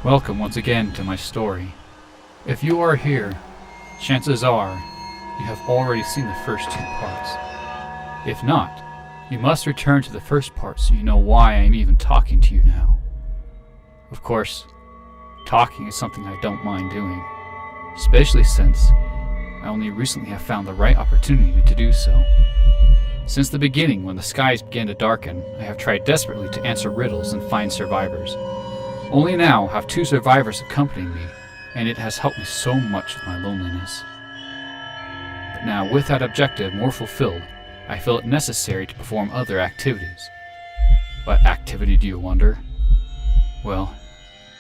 Welcome once again to my story. If you are here, chances are you have already seen the first two parts. If not, you must return to the first part so you know why I am even talking to you now. Of course, talking is something I don't mind doing, especially since I only recently have found the right opportunity to do so. Since the beginning, when the skies began to darken, I have tried desperately to answer riddles and find survivors. Only now have two survivors accompanied me, and it has helped me so much with my loneliness. But now, with that objective more fulfilled, I feel it necessary to perform other activities. What activity, do you wonder? Well,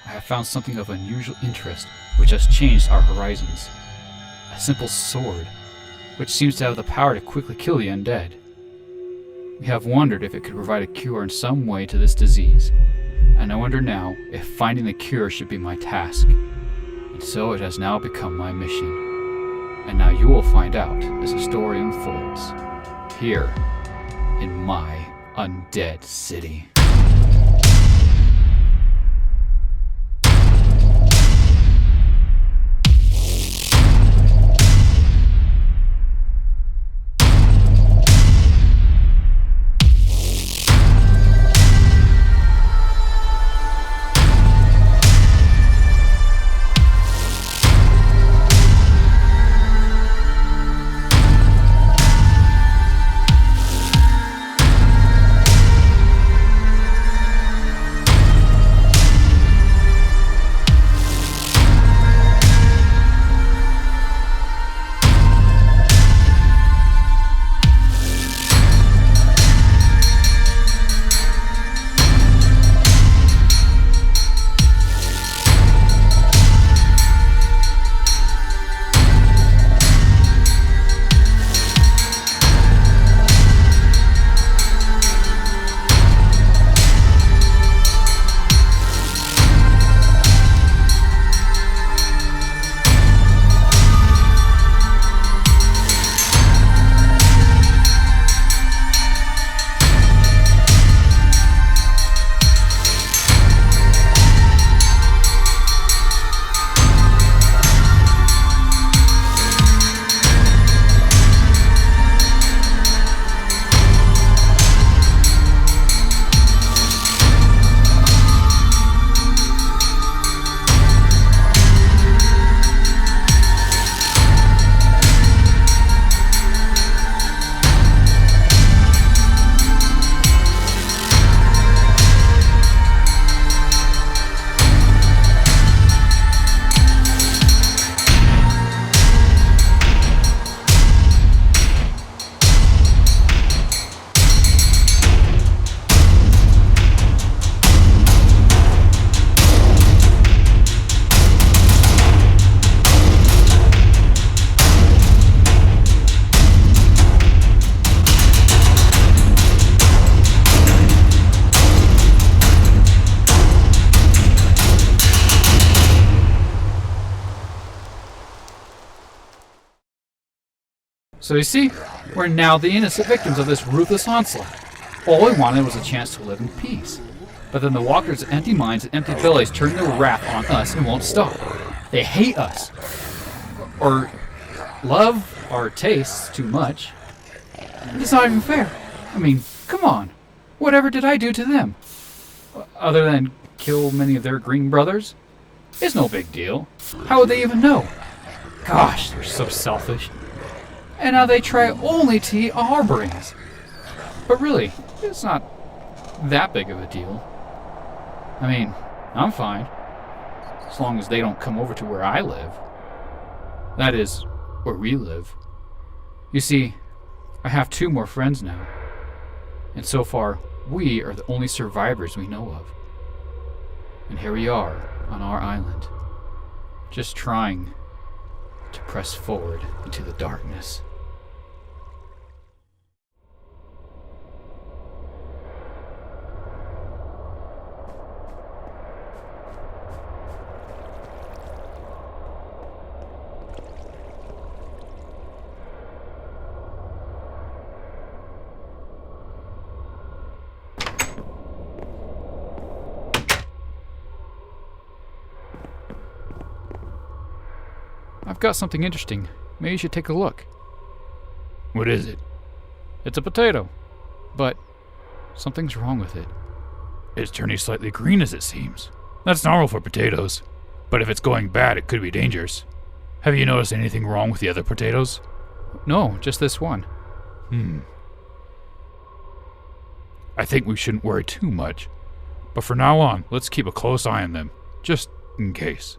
I have found something of unusual interest which has changed our horizons. A simple sword, which seems to have the power to quickly kill the undead. We have wondered if it could provide a cure in some way to this disease, and I wonder now if finding the cure should be my task. And so it has now become my mission. And now you will find out as the story unfolds, here in my Undead City. So you see, we're now the innocent victims of this ruthless onslaught. All we wanted was a chance to live in peace. But then the walkers' empty minds and empty bellies turn their wrath on us and won't stop. They hate us. Or love our tastes too much. It's not even fair. I mean, come on. Whatever did I do to them? Other than kill many of their green brothers? It's no big deal. How would they even know? Gosh, they're so selfish. And now they try only to eat our brains. But really, it's not that big of a deal. I mean, I'm fine. As long as they don't come over to where I live. That is, where we live. You see, I have two more friends now. And so far, we are the only survivors we know of. And here we are, on our island. Just trying to press forward into the darkness. I've got something interesting. Maybe you should take a look. What is it? It's a potato. But something's wrong with it. It's turning slightly green as it seems. That's normal for potatoes. But if it's going bad, it could be dangerous. Have you noticed anything wrong with the other potatoes? No, just this one. I think we shouldn't worry too much. But from now on, let's keep a close eye on them, just in case.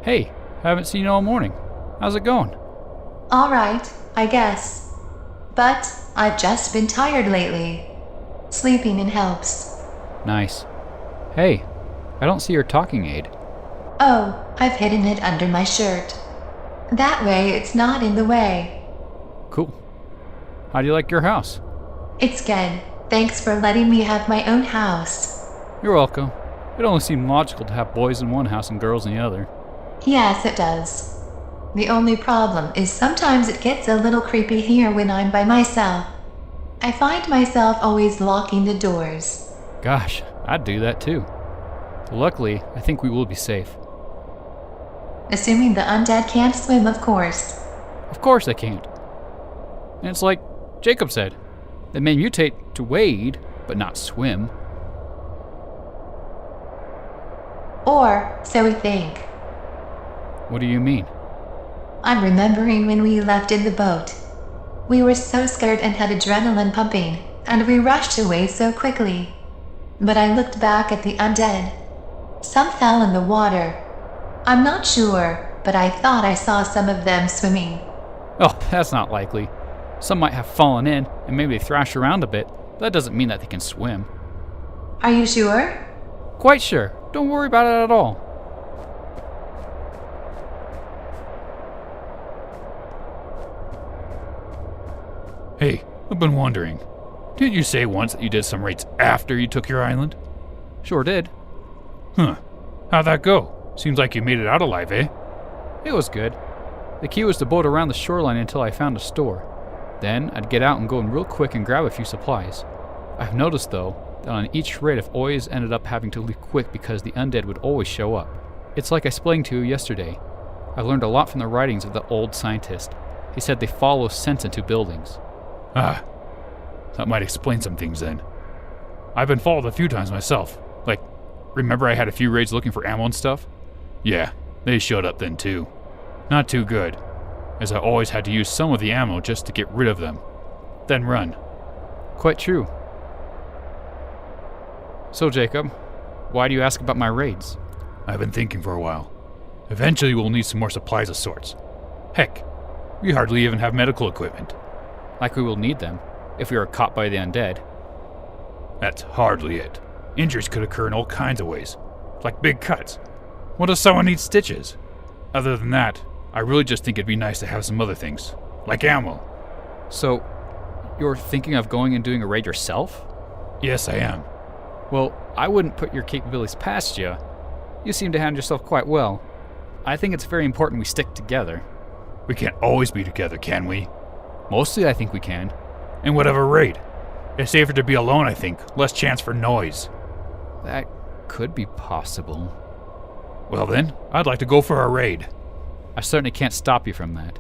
Hey, haven't seen you all morning. How's it going? All right, I guess. But I've just been tired lately. Sleeping in helps. Nice. Hey, I don't see your talking aid. Oh, I've hidden it under my shirt. That way it's not in the way. Cool. How do you like your house? It's good. Thanks for letting me have my own house. You're welcome. It only seemed logical to have boys in one house and girls in the other. Yes, it does. The only problem is sometimes it gets a little creepy here when I'm by myself. I find myself always locking the doors. Gosh, I'd do that too. Luckily, I think we will be safe. Assuming the undead can't swim, of course. Of course they can't. And it's like Jacob said, they may mutate to wade, but not swim. Or so we think. What do you mean? I'm remembering when we left in the boat. We were so scared and had adrenaline pumping, and we rushed away so quickly. But I looked back at the undead. Some fell in the water. I'm not sure, but I thought I saw some of them swimming. Oh, that's not likely. Some might have fallen in, and maybe they thrash around a bit, but that doesn't mean that they can swim. Are you sure? Quite sure. Don't worry about it at all. Hey, I've been wondering. Didn't you say once that you did some raids after you took your island? Sure did. How'd that go? Seems like you made it out alive, eh? It was good. The key was to boat around the shoreline until I found a store. Then I'd get out and go in real quick and grab a few supplies. I've noticed, though, that on each raid I've always ended up having to leave quick because the undead would always show up. It's like I explained to you yesterday. I learned a lot from the writings of the old scientist. He said they follow sense into buildings. Ah, that might explain some things then. I've been followed a few times myself. Like, remember I had a few raids looking for ammo and stuff? Yeah, they showed up then too. Not too good, as I always had to use some of the ammo just to get rid of them, then run. Quite true. So Jacob, why do you ask about my raids? I've been thinking for a while. Eventually we'll need some more supplies of sorts. Heck, we hardly even have medical equipment. Like we will need them, if we are caught by the undead. That's hardly it. Injuries could occur in all kinds of ways, like big cuts. What if someone needs stitches? Other than that, I really just think it'd be nice to have some other things, like ammo. So, you're thinking of going and doing a raid yourself? Yes, I am. Well, I wouldn't put your capabilities past you. You seem to handle yourself quite well. I think it's very important we stick together. We can't always be together, can we? Mostly I think we can. In whatever raid. It's safer to be alone, I think. Less chance for noise. That could be possible. Well then, I'd like to go for a raid. I certainly can't stop you from that.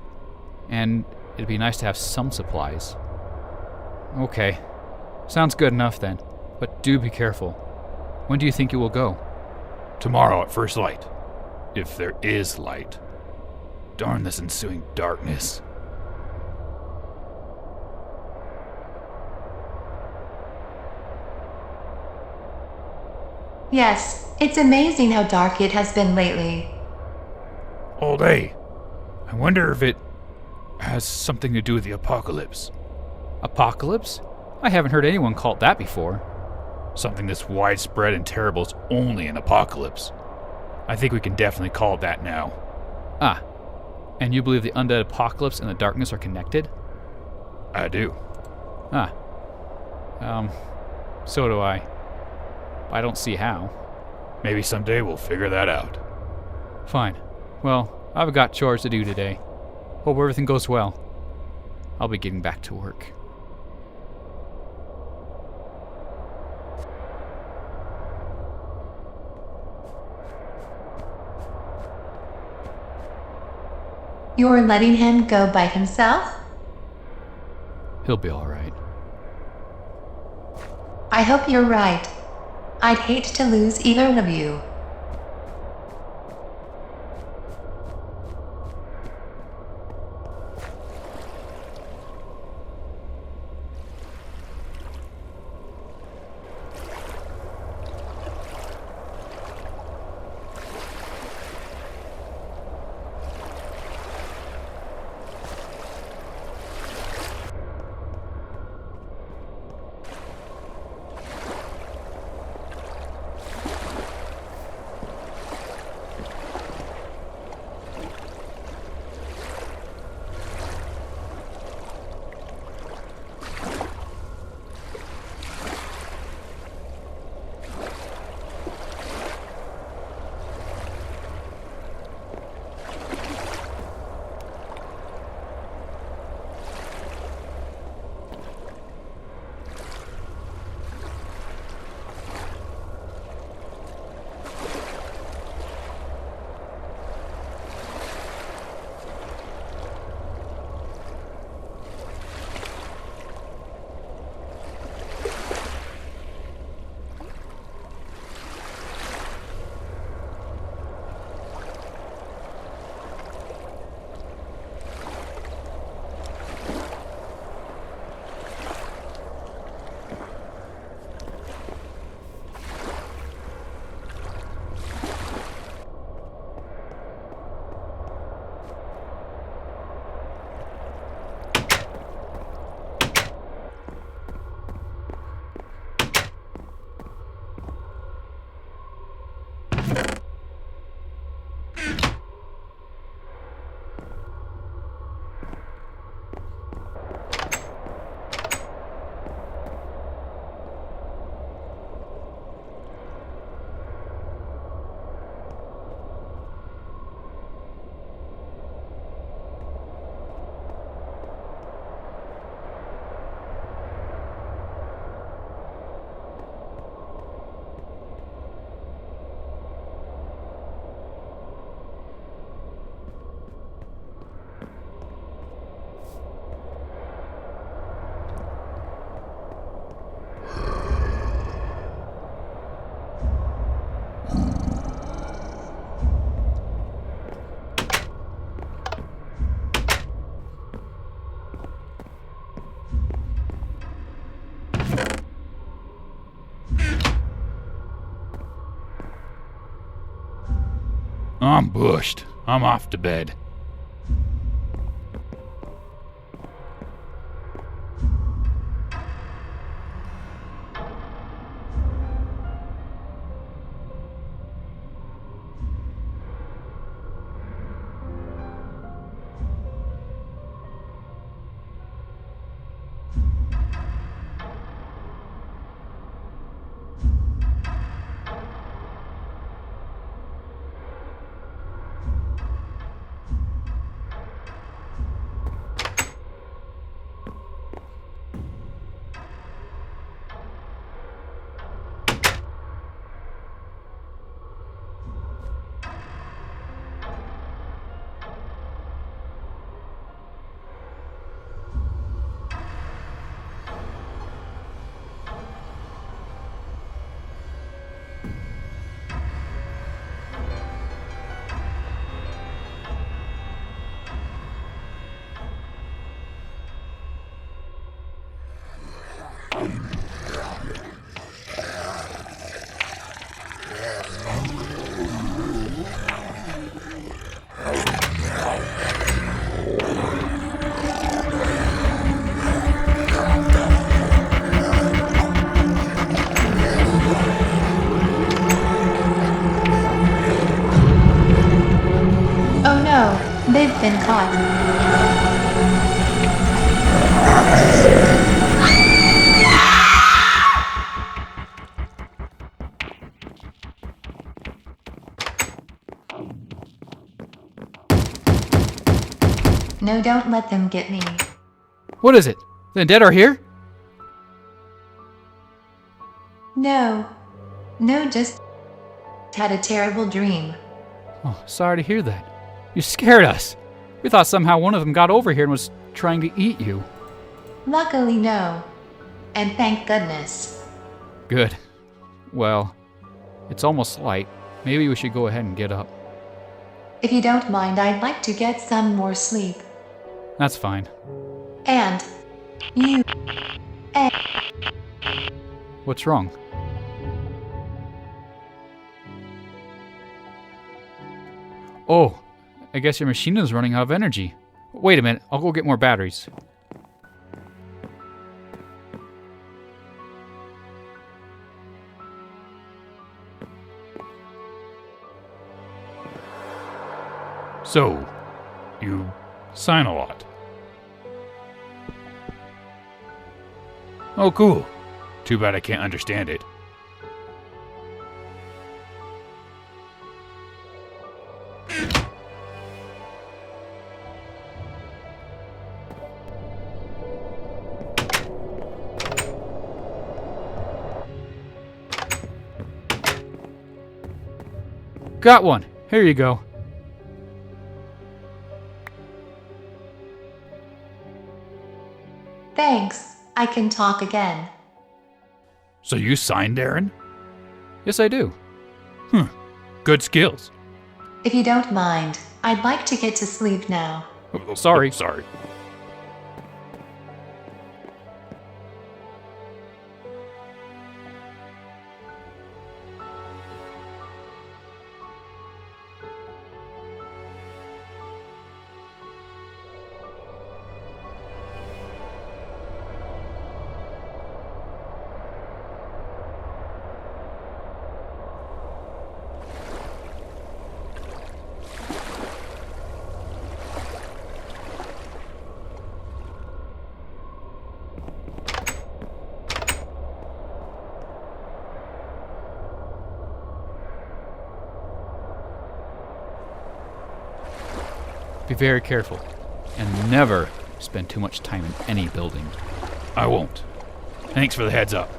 And it'd be nice to have some supplies. Okay. Sounds good enough then. But do be careful. When do you think you will go? Tomorrow at first light. If there is light. Darn this ensuing darkness. Yes, it's amazing how dark it has been lately. All day. I wonder if it has something to do with the apocalypse. Apocalypse? I haven't heard anyone call it that before. Something this widespread and terrible is only an apocalypse. I think we can definitely call it that now. Ah, and you believe the undead apocalypse and the darkness are connected? I do. Ah. So do I. I don't see how. Maybe someday we'll figure that out. Fine. Well, I've got chores to do today. Hope everything goes well. I'll be getting back to work. You're letting him go by himself? He'll be alright. I hope you're right. I'd hate to lose either of you. I'm bushed. I'm off to bed. They've been caught. No, don't let them get me. What is it? The undead are here? No. No, just had a terrible dream. Oh, sorry to hear that. You scared us. We thought somehow one of them got over here and was trying to eat you. Luckily, no. And thank goodness. Good. Well, it's almost light. Maybe we should go ahead and get up. If you don't mind, I'd like to get some more sleep. That's fine. And you. What's wrong? Oh, I guess your machine is running out of energy. Wait a minute, I'll go get more batteries. So, you sign a lot. Oh, cool. Too bad I can't understand it. Got one. Here you go. Thanks. I can talk again. So you signed, Aaron? Yes, I do. Good skills. If you don't mind, I'd like to get to sleep now. Sorry. Sorry. Be very careful. And never spend too much time in any building. I won't. Thanks for the heads up.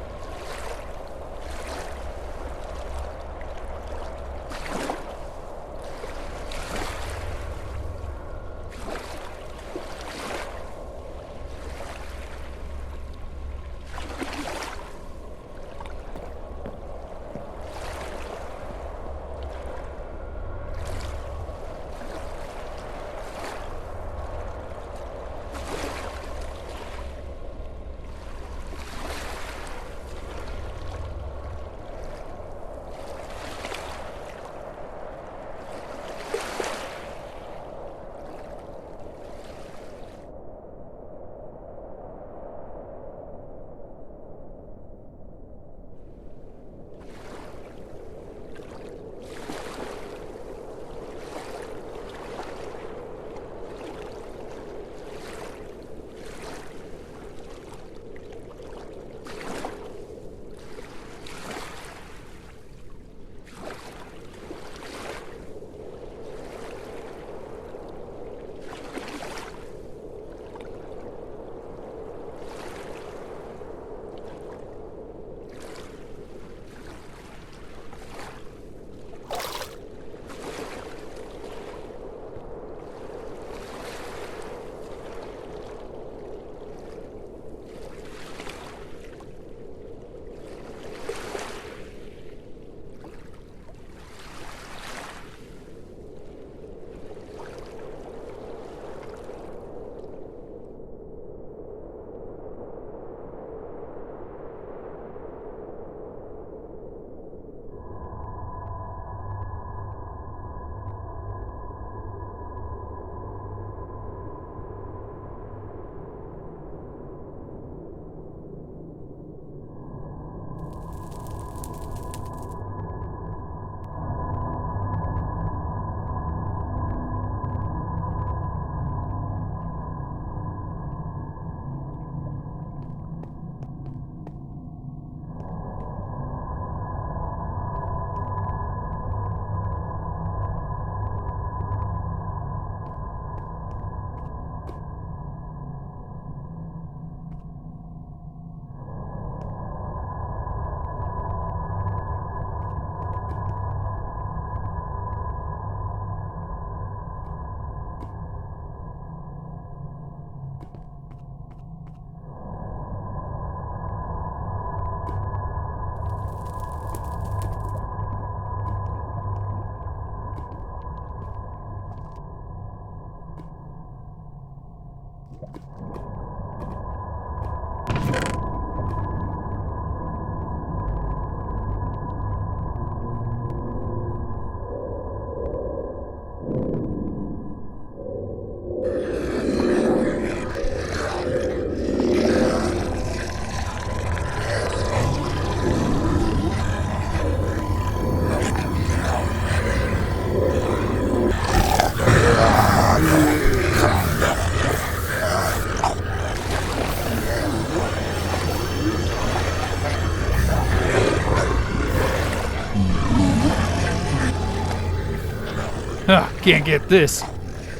Can't get this.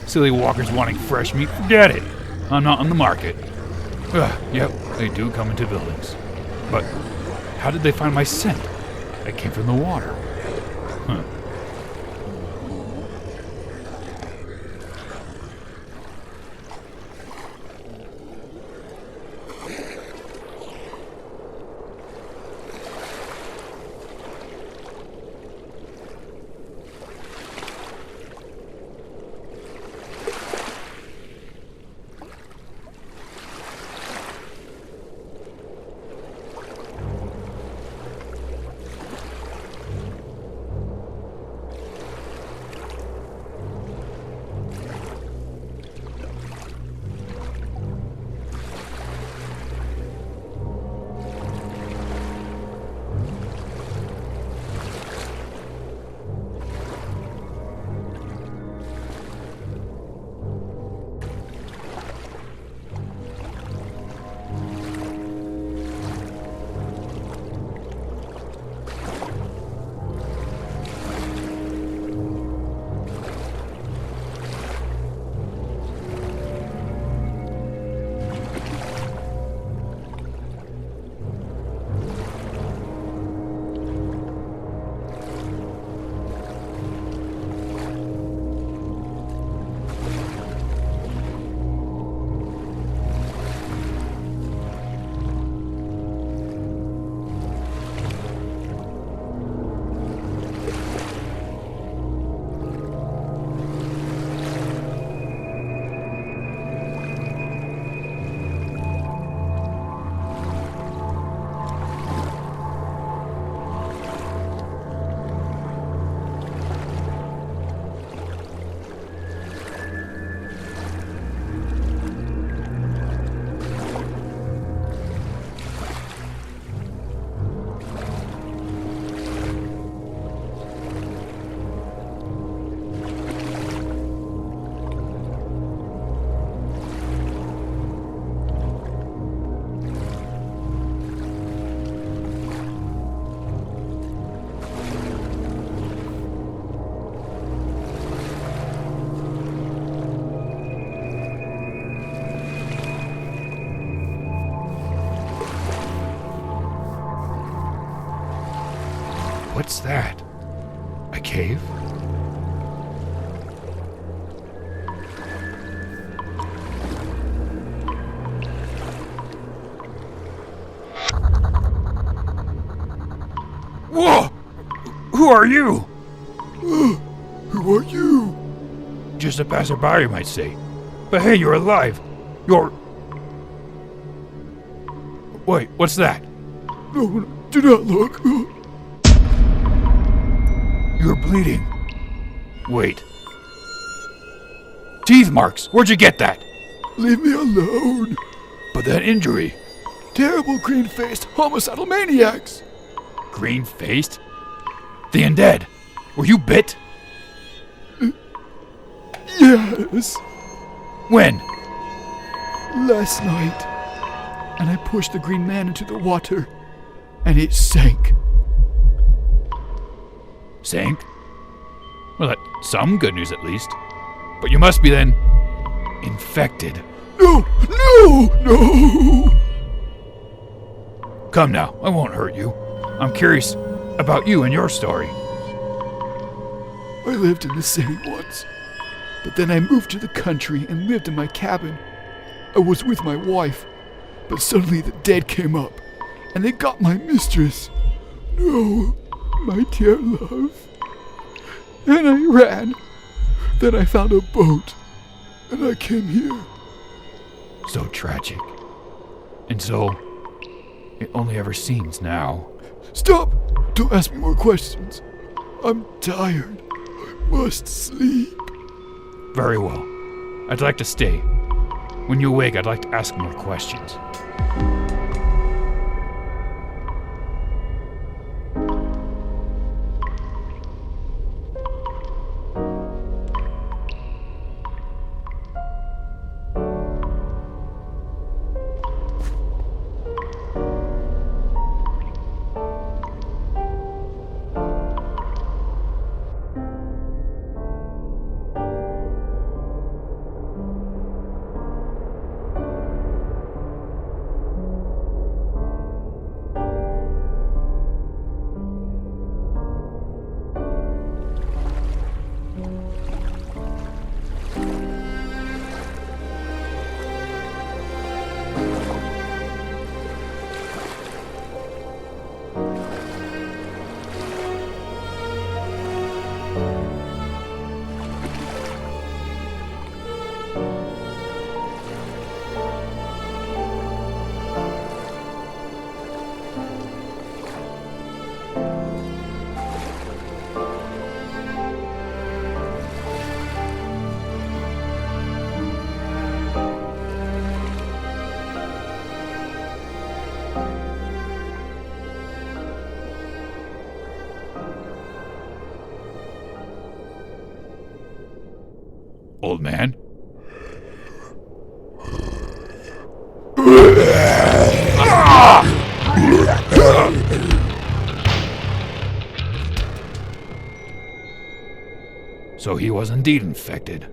Silly walkers wanting fresh meat, forget it. I'm not on the market. Yep, they do come into buildings. But how did they find my scent? I came from the water. Huh. What's that? A cave? Whoa! Who are you? Who are you? Just a passerby, you might say. But hey, you're alive. You're... Wait, what's that? No, do not look. You're bleeding. Wait. Teeth marks! Where'd you get that? Leave me alone. But that injury. Terrible green-faced homicidal maniacs. Green-faced? The undead. Were you bit? Yes. When? Last night. And I pushed the green man into the water, and it sank. Sank? Well, that's some good news at least. But you must be then... infected. No! Come now, I won't hurt you. I'm curious about you and your story. I lived in the city once, but then I moved to the country and lived in my cabin. I was with my wife, but suddenly the dead came up, and they got my mistress. No, my dear love. And I ran. Then I found a boat, and I came here. So tragic. And so, it only ever seems now. Stop! Don't ask me more questions. I'm tired. I must sleep. Very well. I'd like to stay. When you awake, I'd like to ask more questions. Old man? So he was indeed infected.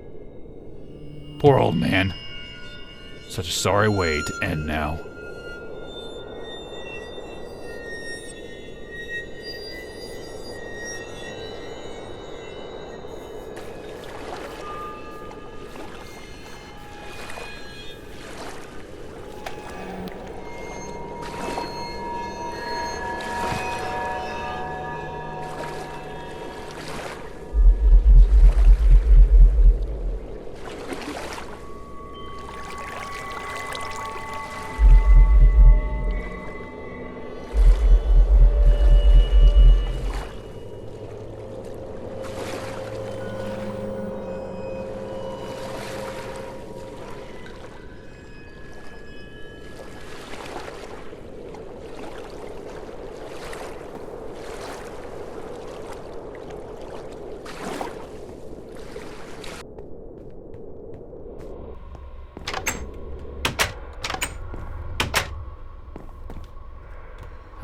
Poor old man. Such a sorry way to end now.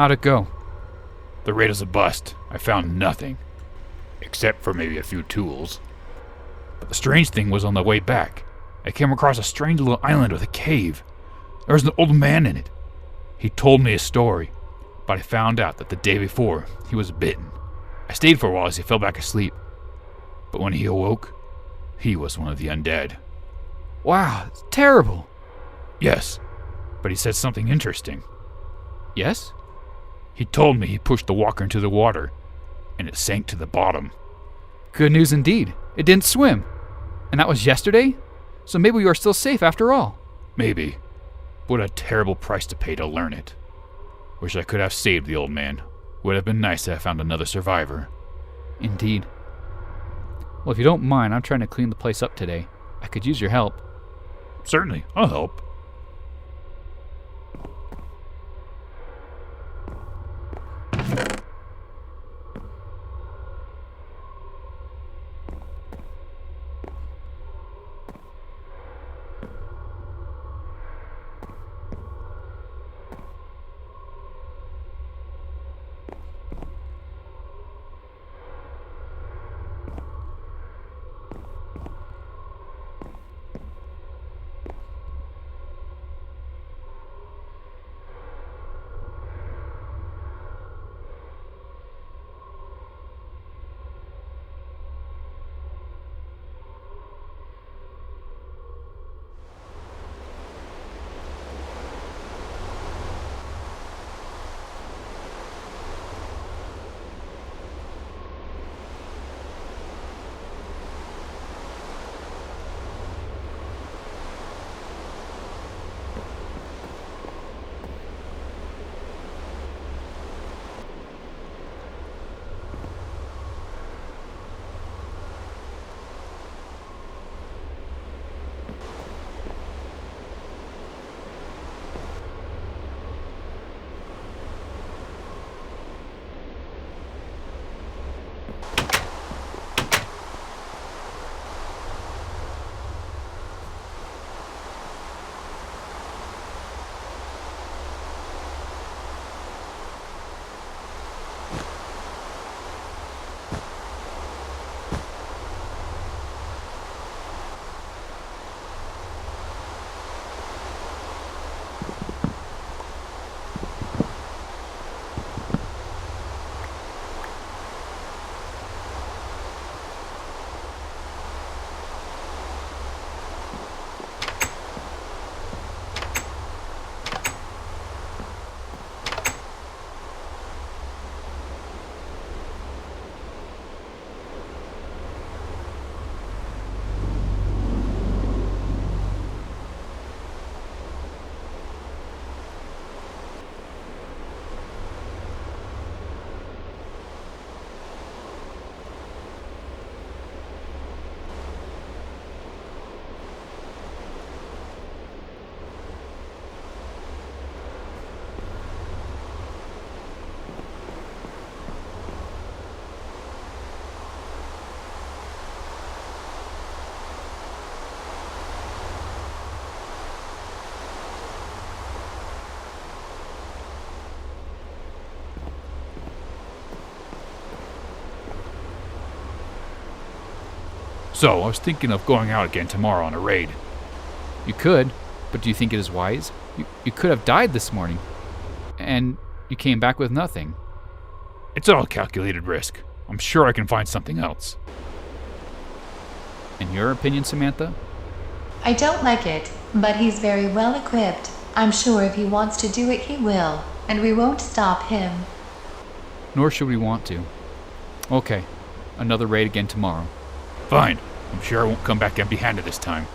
How'd it go? The raid was a bust. I found nothing. Except for maybe a few tools. But the strange thing was on the way back. I came across a strange little island with a cave. There was an old man in it. He told me a story, but I found out that the day before, he was bitten. I stayed for a while as he fell back asleep. But when he awoke, he was one of the undead. Wow, it's terrible. Yes, but he said something interesting. Yes? He told me he pushed the walker into the water, and it sank to the bottom. Good news indeed. It didn't swim. And that was yesterday? So maybe we are still safe after all. Maybe. What a terrible price to pay to learn it. Wish I could have saved the old man. Would have been nice to have found another survivor. Indeed. Well, if you don't mind, I'm trying to clean the place up today. I could use your help. Certainly, I'll help. So, I was thinking of going out again tomorrow on a raid. You could, but do you think it is wise? You could have died this morning, and you came back with nothing. It's all calculated risk. I'm sure I can find something else. In your opinion, Samantha? I don't like it, but he's very well equipped. I'm sure if he wants to do it, he will, and we won't stop him. Nor should we want to. Okay, another raid again tomorrow. Fine. I'm sure I won't come back empty-handed this time.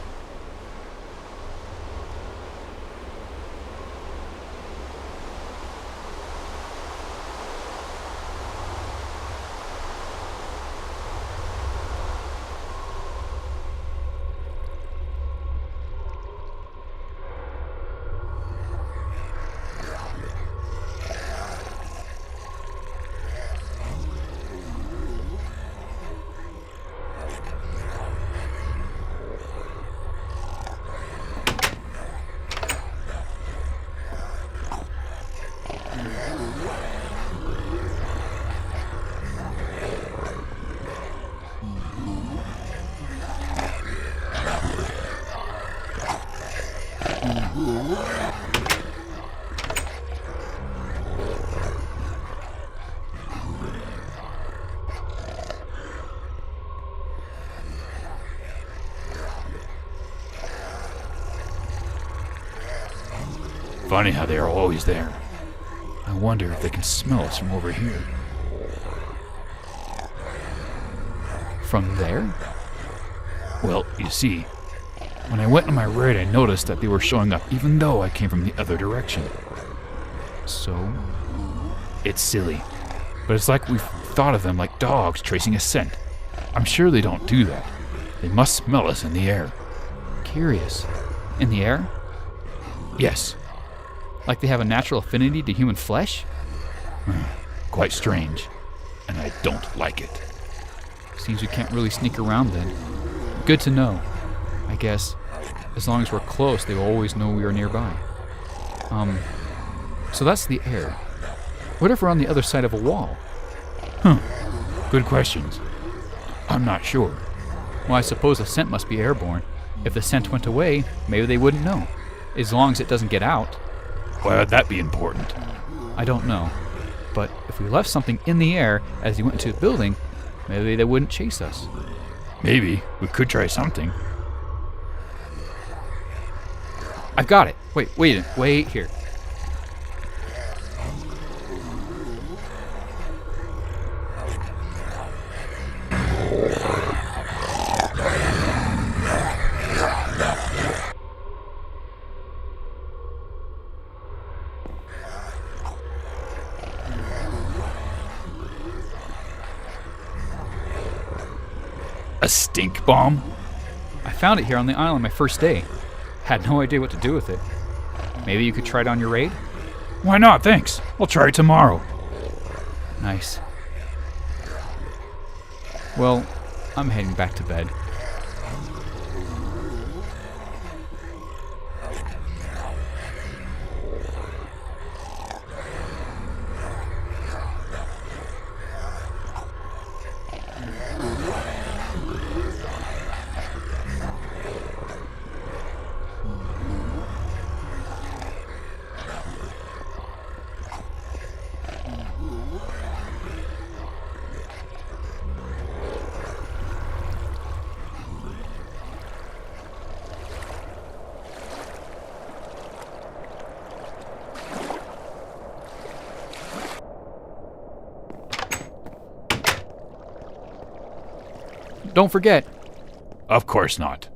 Funny how they are always there. I wonder if they can smell us from over here. From there? Well, you see, when I went on my raid, I noticed that they were showing up even though I came from the other direction. So? It's silly, but it's like we've thought of them like dogs tracing a scent. I'm sure they don't do that. They must smell us in the air. Curious. In the air? Yes. Like they have a natural affinity to human flesh? Quite strange, and I don't like it. Seems we can't really sneak around then. Good to know. I guess, as long as we're close, they will always know we are nearby. So that's the air. What if we're on the other side of a wall? Good questions. I'm not sure. Well, I suppose the scent must be airborne. If the scent went away, maybe they wouldn't know. As long as it doesn't get out. Why would that be important? I don't know. But if we left something in the air as we went into the building, maybe they wouldn't chase us. Maybe. We could try something. I've got it. Wait here. A stink bomb? I found it here on the island my first day. Had no idea what to do with it. Maybe you could try it on your raid? Why not, thanks. I'll try it tomorrow. Nice. Well, I'm heading back to bed. Don't forget. Of course not.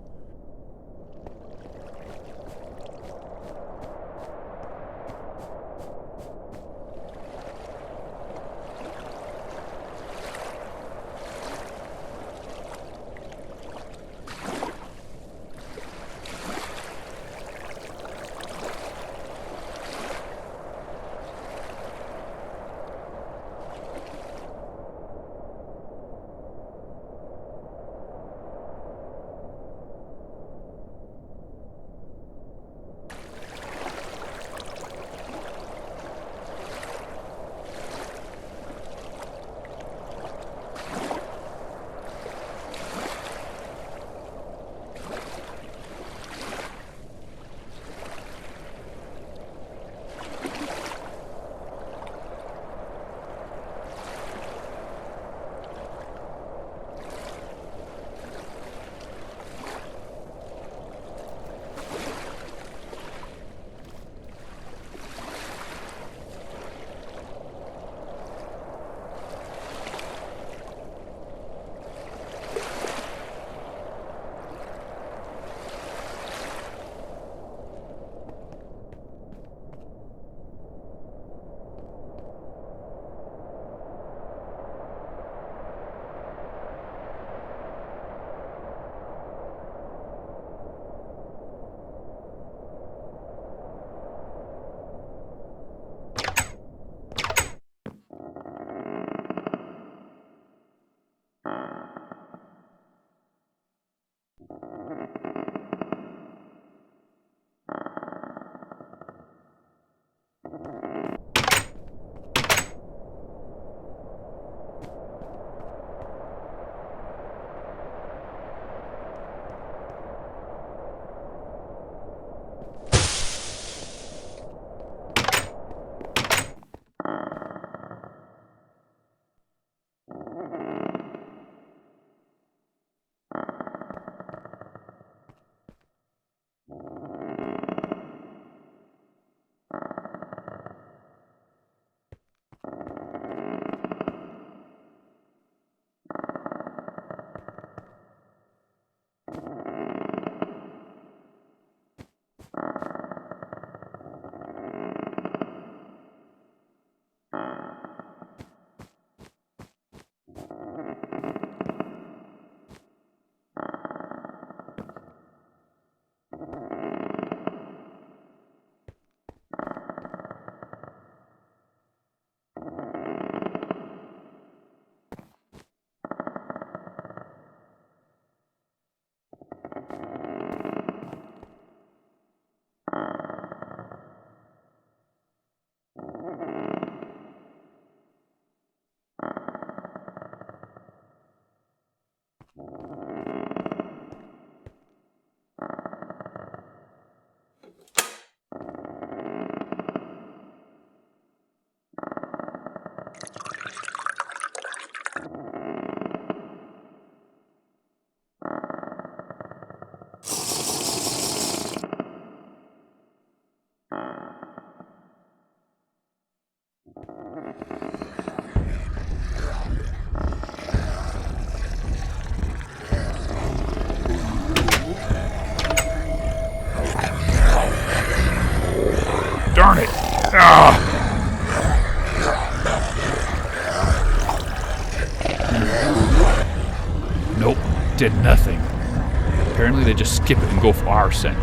Darn it! Ah! Nope, did nothing. Apparently they just skip it and go for our scent.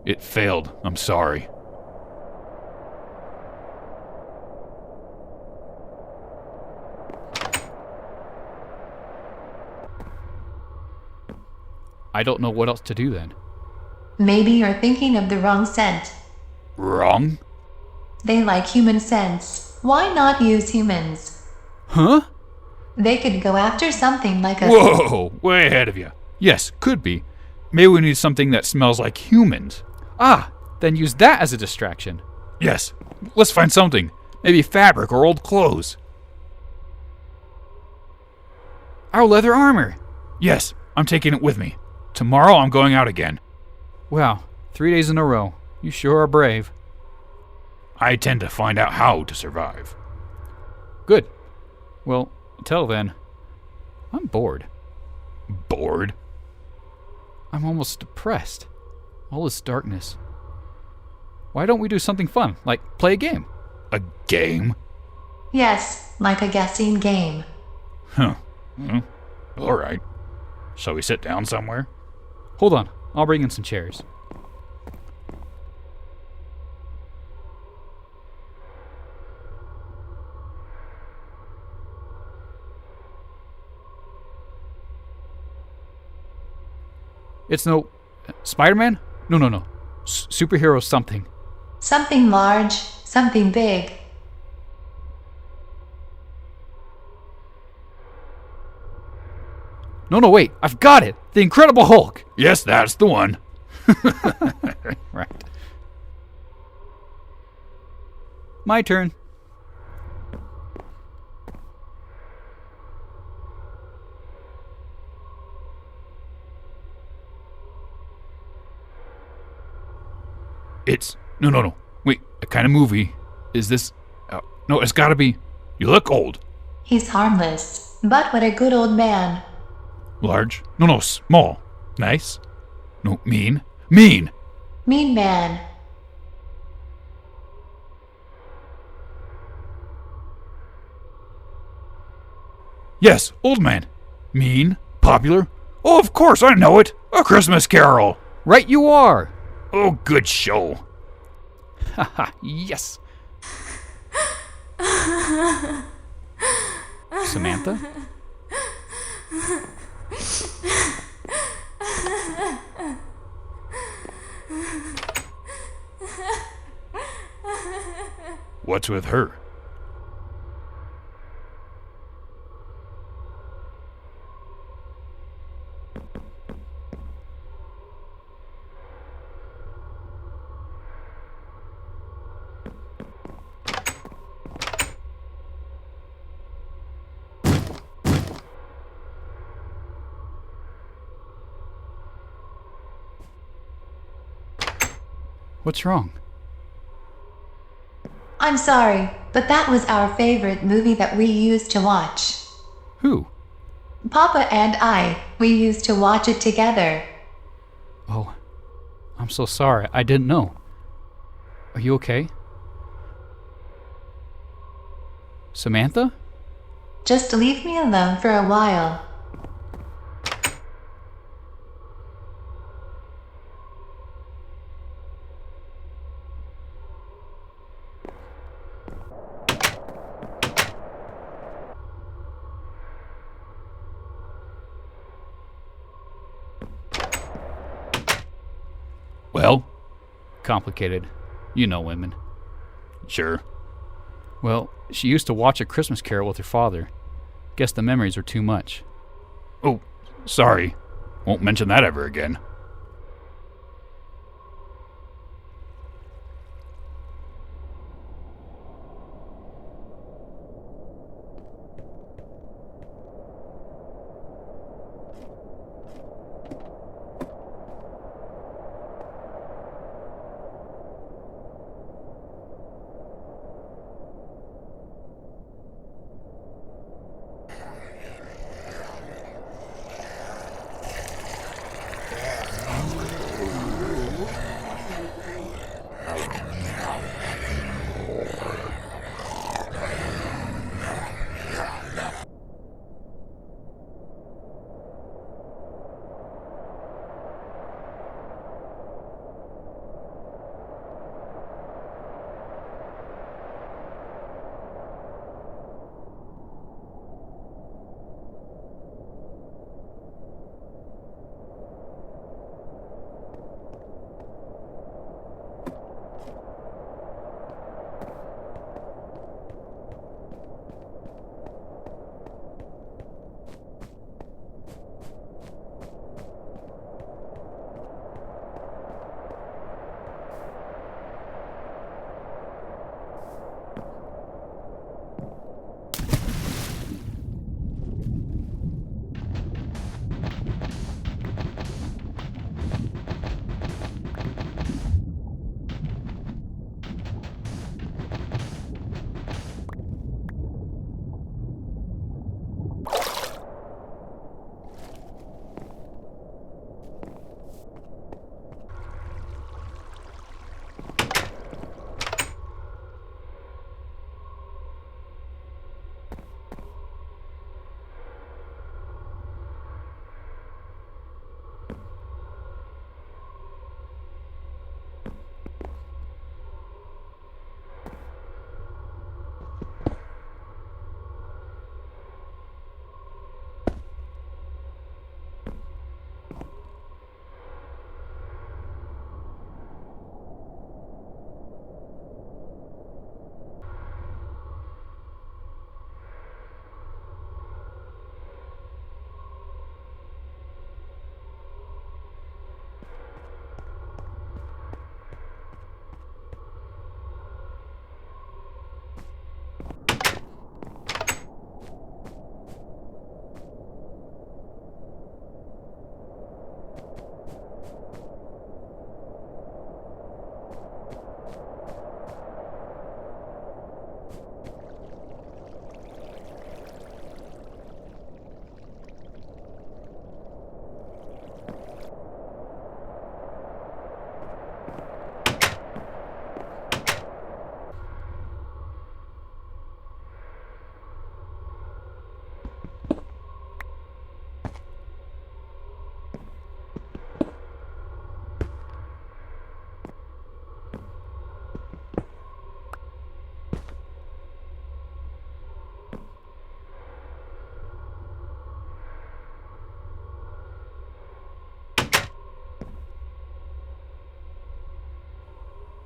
It failed. I'm sorry. I don't know what else to do then. Maybe you're thinking of the wrong scent. Wrong? They like human scents. Why not use humans? Huh? They could go after something like a... Whoa! Way ahead of you. Yes, could be. Maybe we need something that smells like humans. Ah, then use that as a distraction. Yes, let's find something. Maybe fabric or old clothes. Our leather armor. Yes, I'm taking it with me. Tomorrow I'm going out again. Wow, 3 days in a row. You sure are brave. I tend to find out how to survive. Good. Well, until then, I'm bored. Bored? I'm almost depressed. All this darkness. Why don't we do something fun, like play a game? A game? Yes, like a guessing game. Huh. All right. Shall we sit down somewhere? Hold on, I'll bring in some chairs. It's no... Spider-Man? No. Superhero something. Something large, something big. No, wait, I've got it! The Incredible Hulk! Yes, that's the one. Right. My turn. It's... No. Wait, a kind of movie. Is this... no, it's gotta be... You look old. He's harmless, but what a good old man. Large? No, small. Nice? No, mean. Mean! Mean man. Yes, old man. Mean. Popular. Oh, of course, I know it. A Christmas Carol. Right you are! Oh, good show. Haha, yes! Samantha? What's with her? What's wrong? I'm sorry, but that was our favorite movie that we used to watch. Who? Papa and I, we used to watch it together. Oh, I'm so sorry. I didn't know. Are you okay? Samantha? Just leave me alone for a while. Well, Complicated. You know women. sure. Well, she used to watch A Christmas Carol with her father. Guess the memories are too much. Oh, sorry. Won't mention that ever again.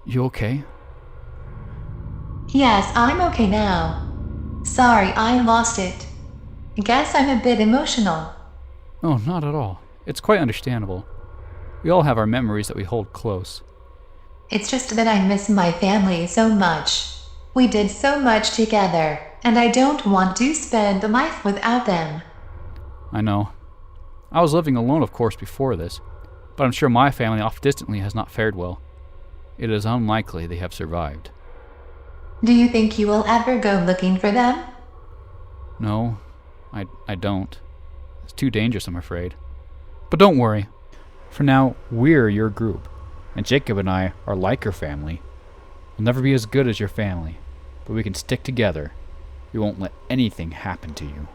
You okay? Yes, I'm okay now. Sorry, I lost it. Guess I'm a bit emotional. Oh, not at all. It's quite understandable. We all have our memories that we hold close. It's just that I miss my family so much. We did so much together, and I don't want to spend life without them. I know. I was living alone, of course, before this, but I'm sure my family off distantly has not fared well. It is unlikely they have survived. Do you think you will ever go looking for them? No, I don't. It's too dangerous, I'm afraid. But don't worry. For now, we're your group, and Jacob and I are like your family. We'll never be as good as your family, but we can stick together. We won't let anything happen to you.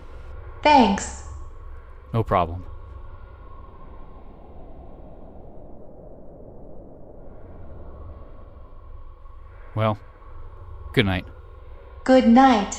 Thanks. No problem. Well, good night. Good night.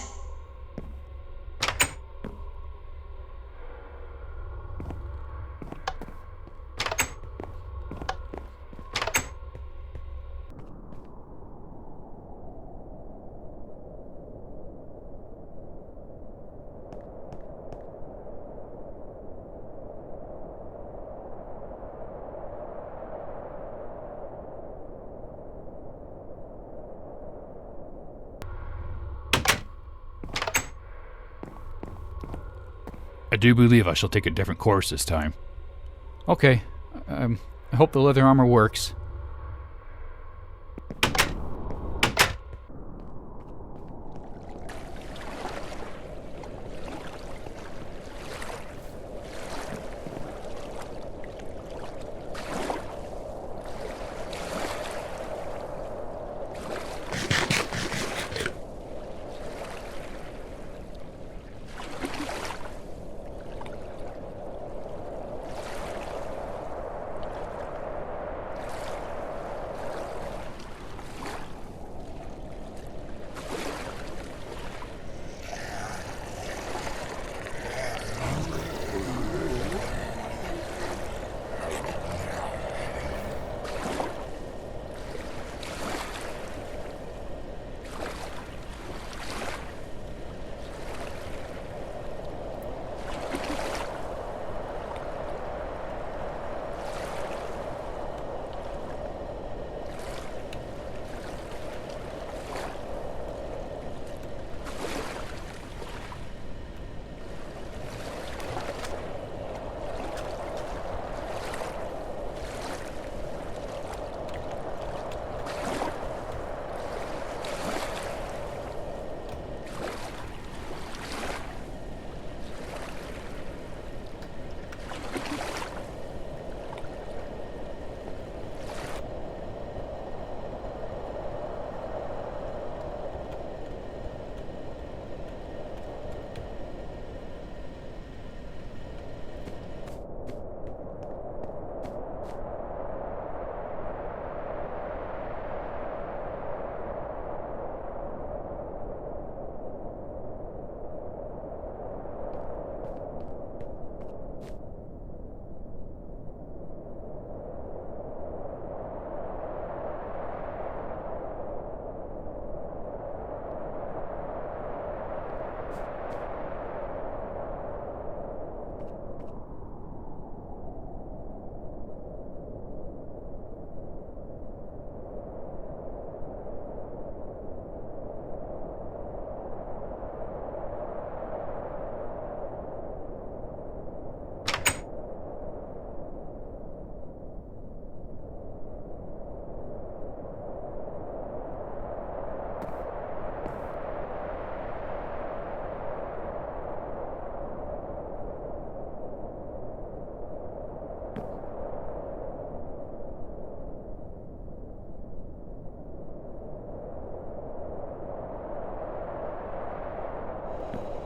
I do believe I shall take a different course this time. Okay. I hope the leather armor works.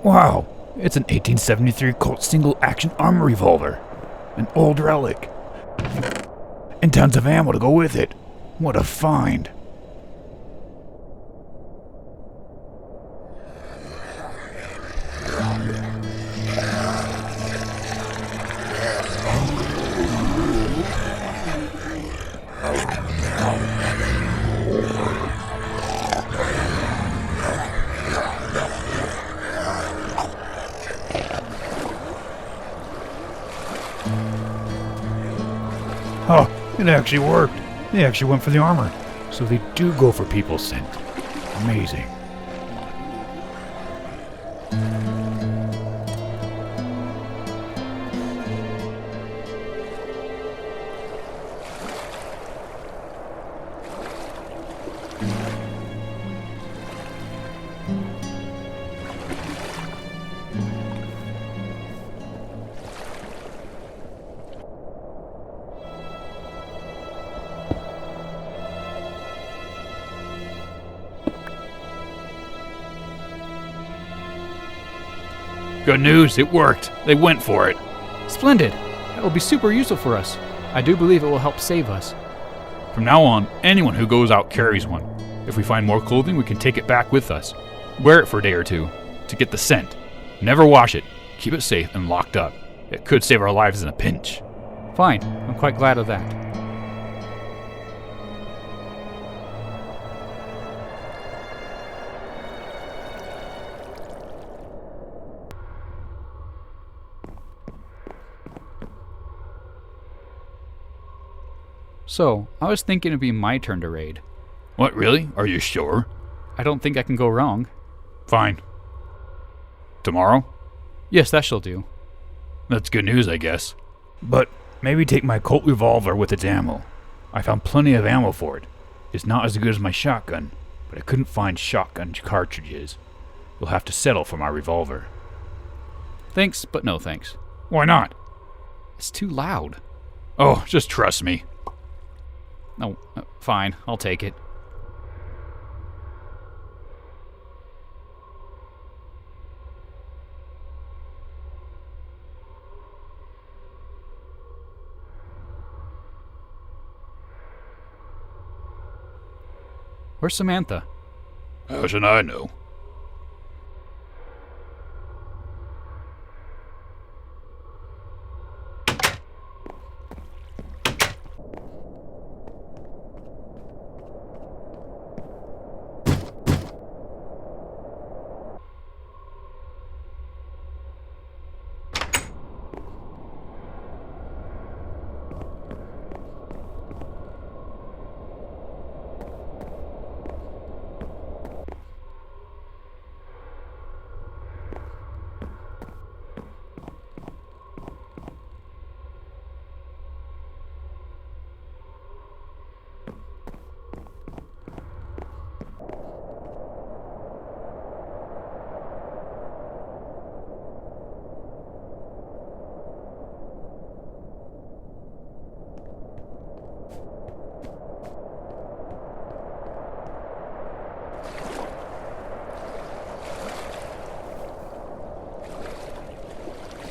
Wow, it's an 1873 Colt single-action armor revolver. An old relic. And tons of ammo to go with it. What a find. Oh, it actually worked. They actually went for the armor. So they do go for people's scent. Amazing. Good news, it worked. They went for it. Splendid. That will be super useful for us. I do believe it will help save us. From now on, anyone who goes out carries one. If we find more clothing, we can take it back with us. Wear it for a day or two to get the scent. Never wash it. Keep it safe and locked up. It could save our lives in a pinch. Fine. I'm quite glad of that. So, I was thinking it'd be my turn to raid. What, really? Are you sure? I don't think I can go wrong. Fine. Tomorrow? Yes, that shall do. That's good news, I guess. But maybe take my Colt revolver with its ammo. I found plenty of ammo for it. It's not as good as my shotgun, but I couldn't find shotgun cartridges. You'll have to settle for my revolver. Thanks, but no thanks. Why not? It's too loud. Oh, just trust me. No, fine, I'll take it. Where's Samantha? How should I know?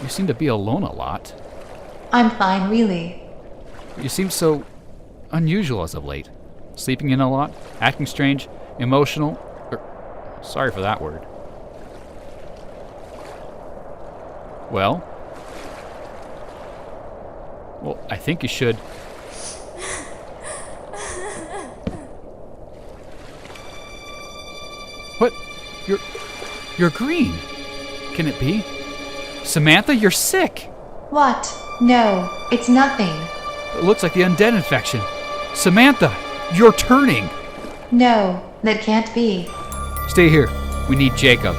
You seem to be alone a lot. I'm fine, really. You seem so unusual as of late. Sleeping in a lot, acting strange, emotional. Sorry for that word. Well, I think you should. What? You're green. Can it be? Samantha, you're sick. What? No, it's nothing. It looks like the undead infection. Samantha, you're turning. No, that can't be. Stay here. We need Jacob.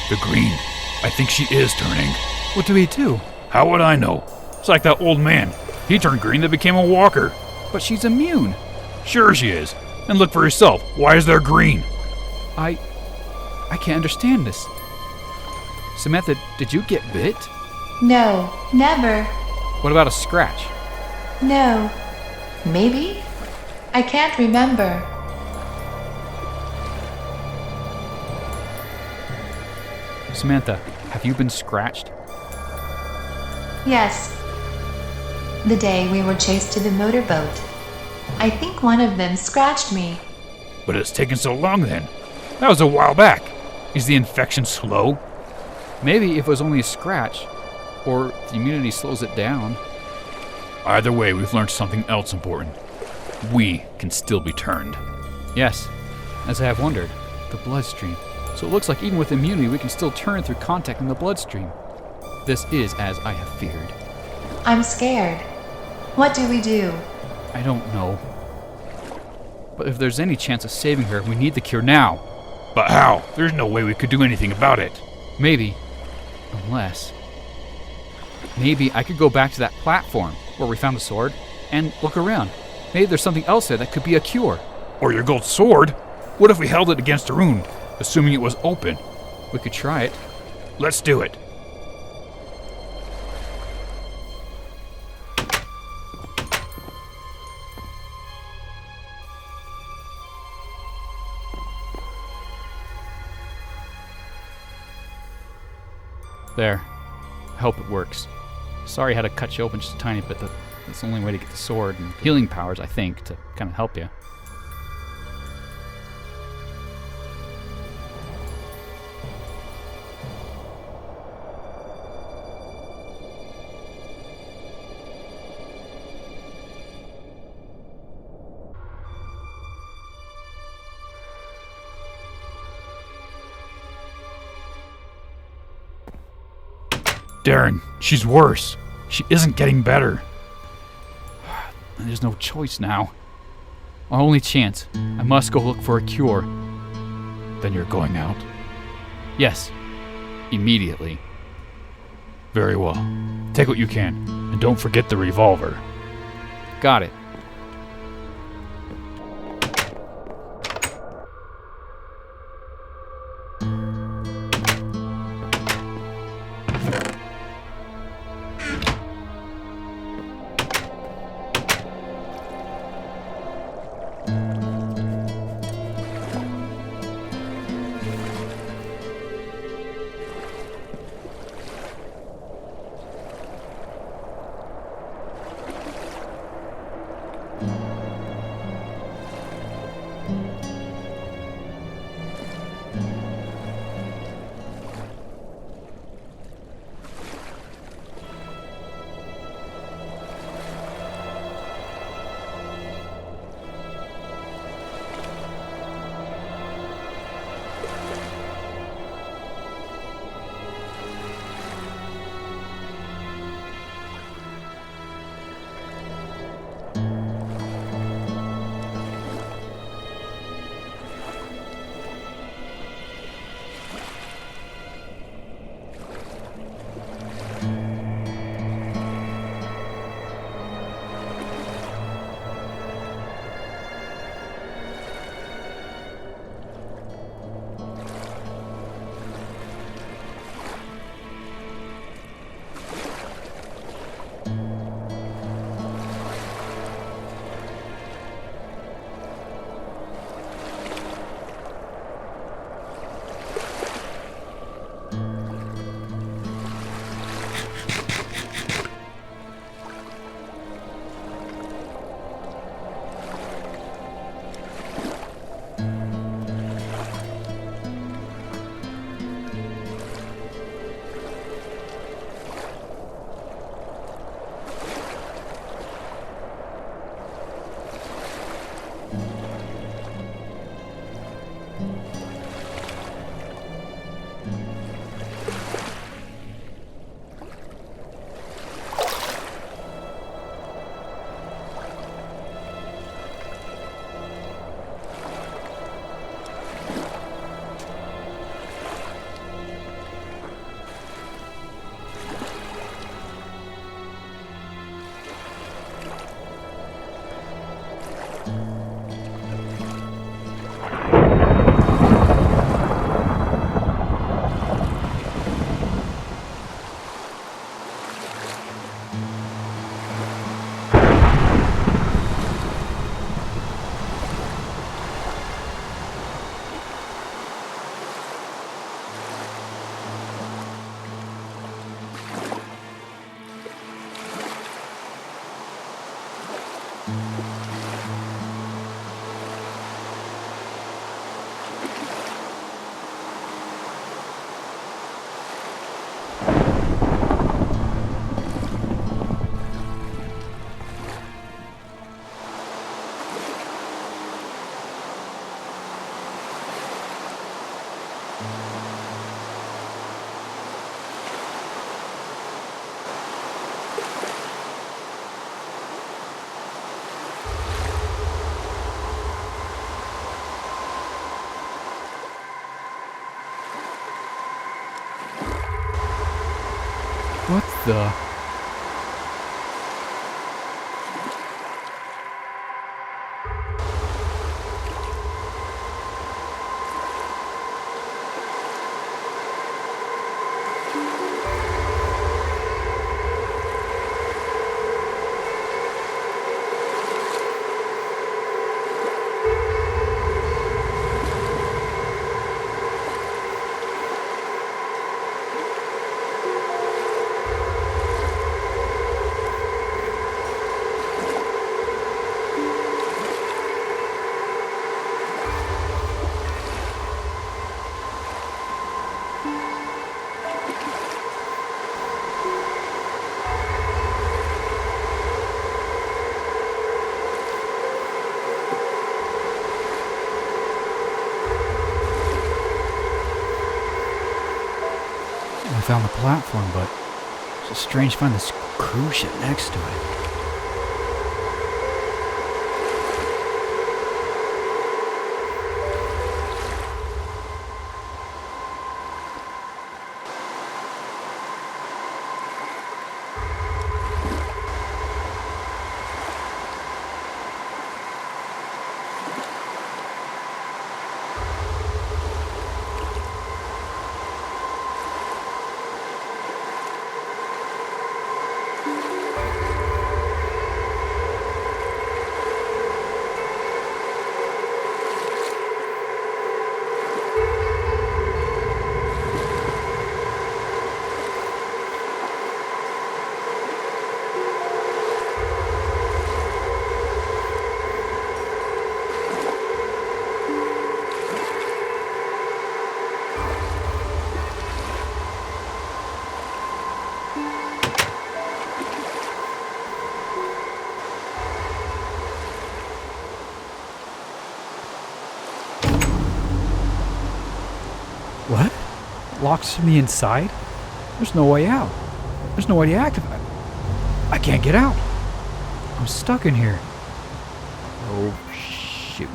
The green. I think she is turning. What do we do? How would I know? It's like that old man. He turned green and became a walker. But she's immune. Sure she is. And look for yourself. Why is there green? I can't understand this. Samantha, did you get bit? No, never. What about a scratch? No. Maybe? I can't remember. Samantha, have you been scratched? Yes. The day we were chased to the motorboat. I think one of them scratched me. But it's taken so long then. That was a while back. Is the infection slow? Maybe if it was only a scratch, or the immunity slows it down. Either way, we've learned something else important. We can still be turned. Yes, as I have wondered, the bloodstream. So it looks like even with immunity, we can still turn through contact in the bloodstream. This is as I have feared. I'm scared. What do we do? I don't know. But if there's any chance of saving her, we need the cure now. But how? There's no way we could do anything about it. Maybe. Unless. Maybe I could go back to that platform where we found the sword and look around. Maybe there's something else there that could be a cure. Or your gold sword? What if we held it against a rune, assuming it was open? We could try it. Let's do it. There. I hope it works. Sorry I had to cut you open just a tiny bit. That's the only way to get the sword and healing powers, I think, to kind of help you. Darren, she's worse. She isn't getting better. There's no choice now. Our only chance. I must go look for a cure. Then you're going out? Yes. Immediately. Very well. Take what you can, and don't forget the revolver. Got it. What the? I found the platform, but it's just strange to find this cruise ship next to it. What? Locks from the inside? There's no way out. There's no way to activate. I can't get out. I'm stuck in here. Oh, shoot.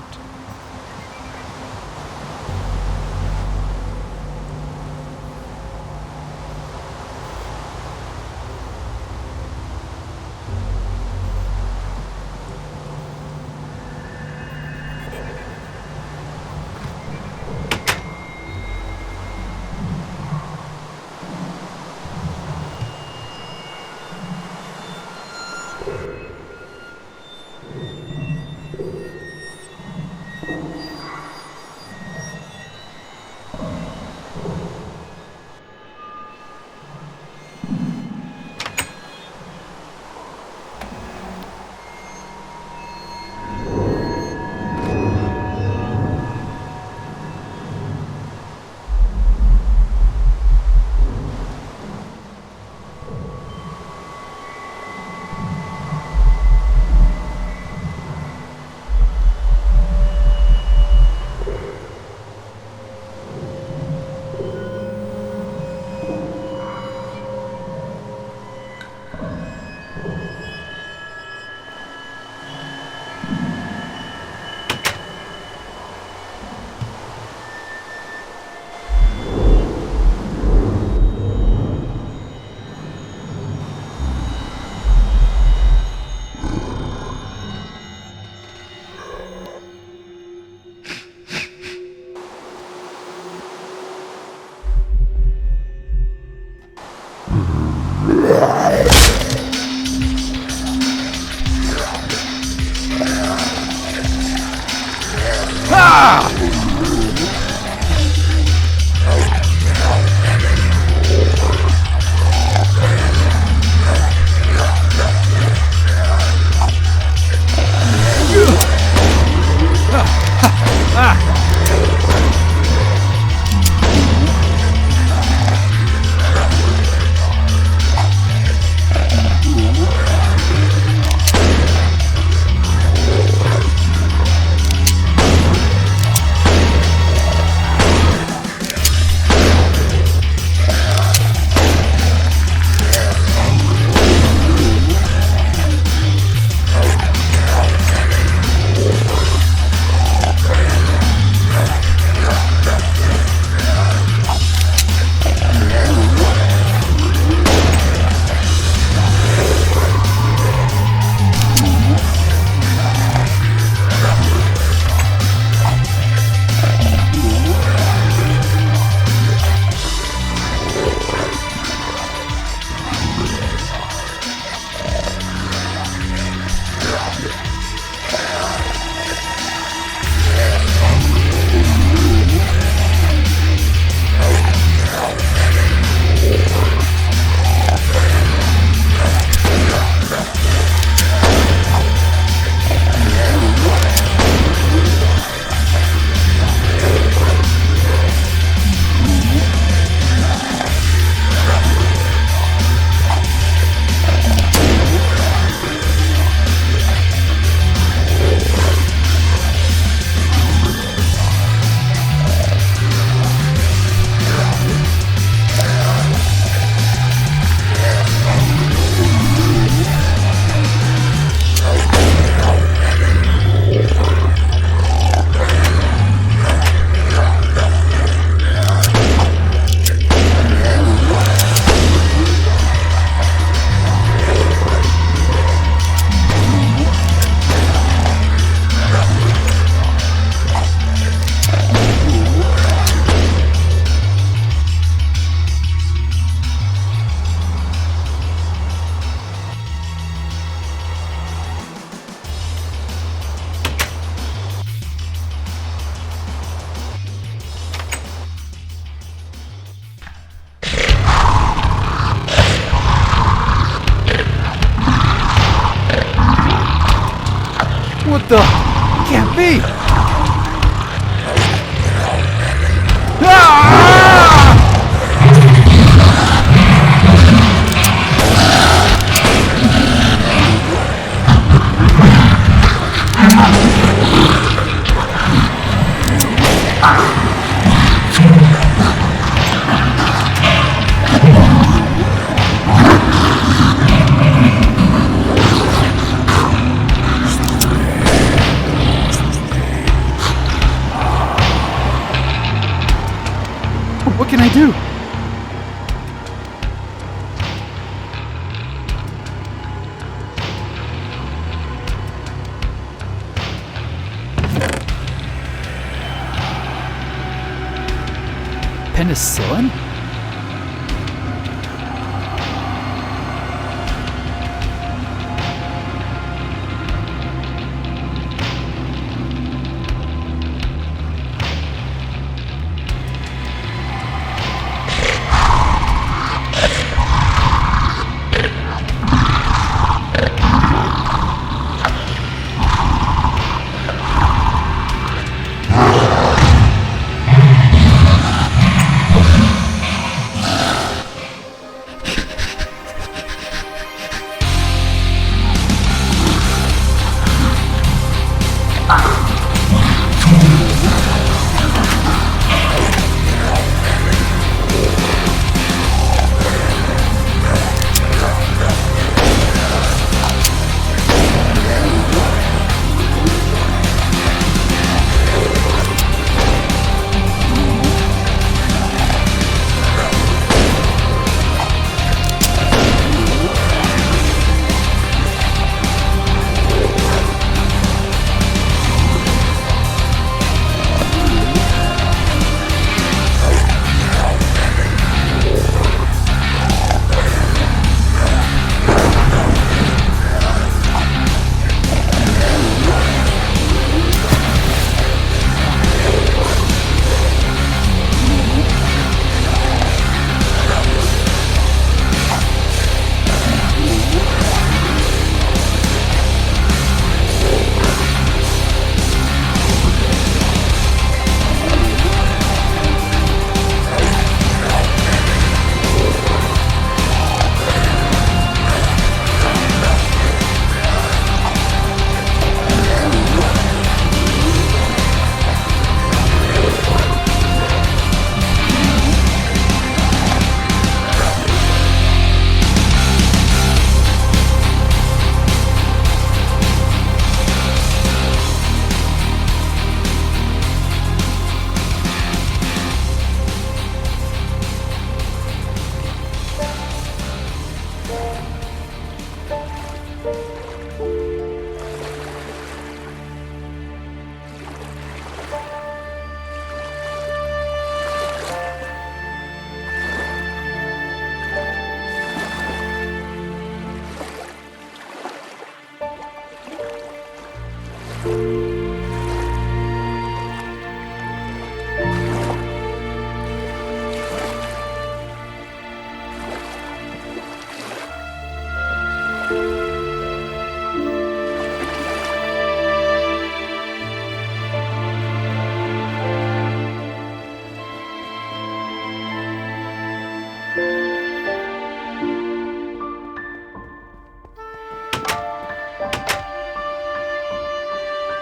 What the? Can't be! Ah! What can I do? Penicillin?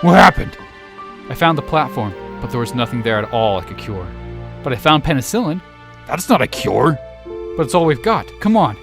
What happened? I found the platform, but there was nothing there at all like a cure. But I found penicillin, That's not a cure. but it's all we've got. Come on.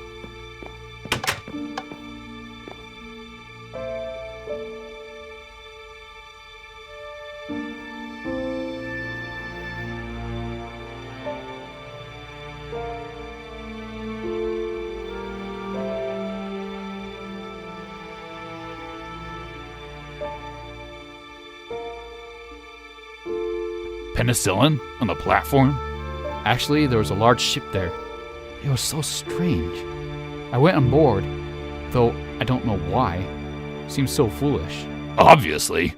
Penicillin on the platform? Actually, there was a large ship there. It was so strange. I went on board, though I don't know why. Seems so foolish. Obviously.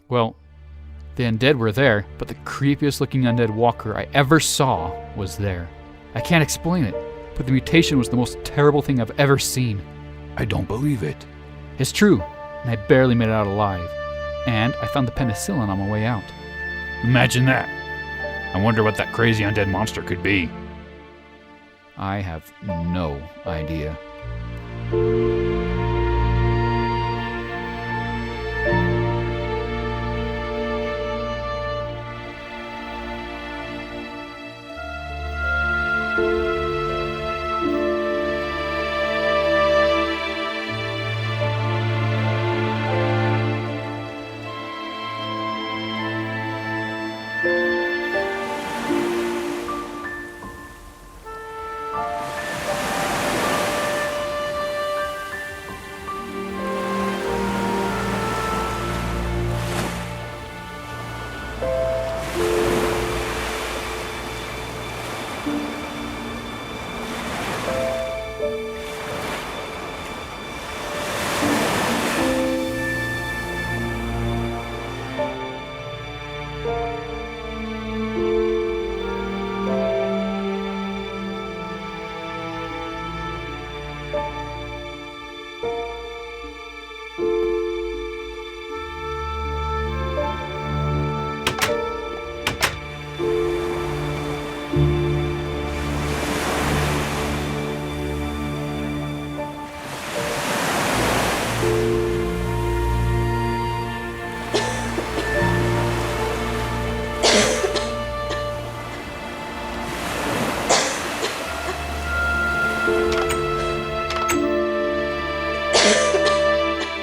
Well, the undead were there, but the creepiest looking undead walker I ever saw was there. I can't explain it, but the mutation was the most terrible thing I've ever seen. I don't believe it. It's true, and I barely made it out alive. And I found the penicillin on my way out. Imagine that. I wonder what that crazy undead monster could be. I have no idea.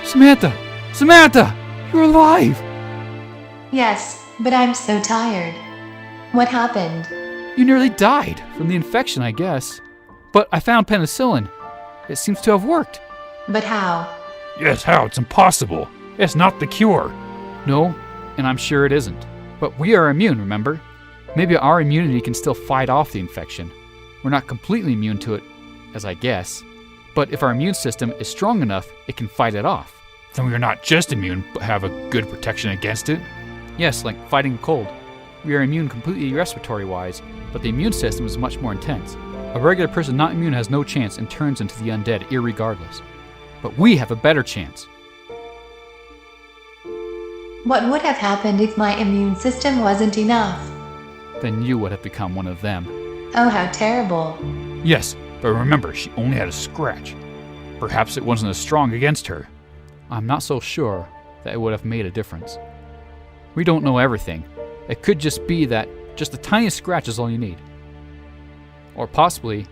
Samantha! Samantha! You're alive! Yes, but I'm so tired. What happened? You nearly died from the infection, I guess. But I found penicillin. It seems to have worked. But how? Yes, how? It's impossible. It's not the cure. No, and I'm sure it isn't. But we are immune, remember? Maybe our immunity can still fight off the infection. We're not completely immune to it, as I guess. But if our immune system is strong enough, it can fight it off. Then we are not just immune, but have a good protection against it? Yes, like fighting a cold. We are immune completely respiratory-wise, but the immune system is much more intense. A regular person not immune has no chance and turns into the undead irregardless. But we have a better chance. What would have happened if my immune system wasn't enough? Then you would have become one of them. Oh, how terrible. Yes, but remember, she only had a scratch. Perhaps it wasn't as strong against her. I'm not so sure that it would have made a difference. We don't know everything. It could just be that just the tiniest scratch is all you need. Or possibly,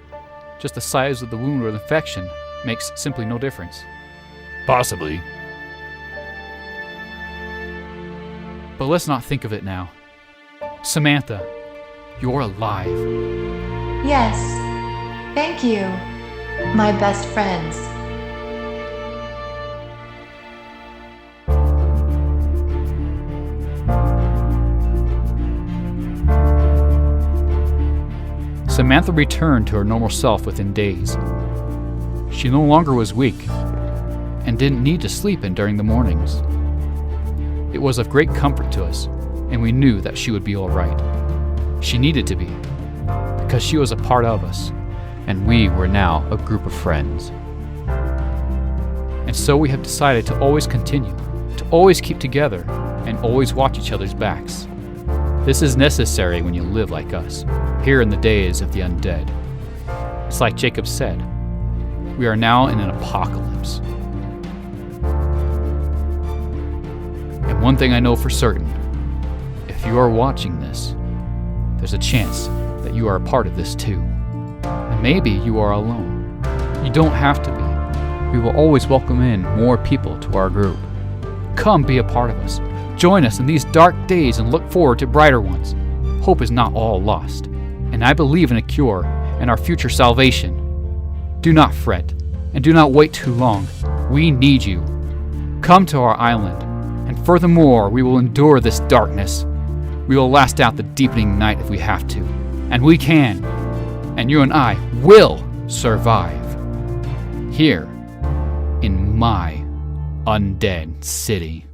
just the size of the wound or the infection makes simply no difference. Possibly. But let's not think of it now. Samantha, you're alive. Yes. Thank you. My best friends. Samantha returned to her normal self within days. She no longer was weak and didn't need to sleep in during the mornings. It was of great comfort to us, and we knew that she would be all right. She needed to be, because she was a part of us, and we were now a group of friends. And so we have decided to always continue, to always keep together, and always watch each other's backs. This is necessary when you live like us, here in the days of the undead. It's like Jacob said, we are now in an apocalypse. And one thing I know for certain, if you are watching this, there's a chance that you are a part of this too. And maybe you are alone. You don't have to be. We will always welcome in more people to our group. Come be a part of us. Join us in these dark days and look forward to brighter ones. Hope is not all lost, and I believe in a cure and our future salvation. Do not fret, and do not wait too long. We need you. Come to our island, and furthermore, we will endure this darkness. We will last out the deepening night if we have to, and we can. And you and I will survive. Here, in my Undead City.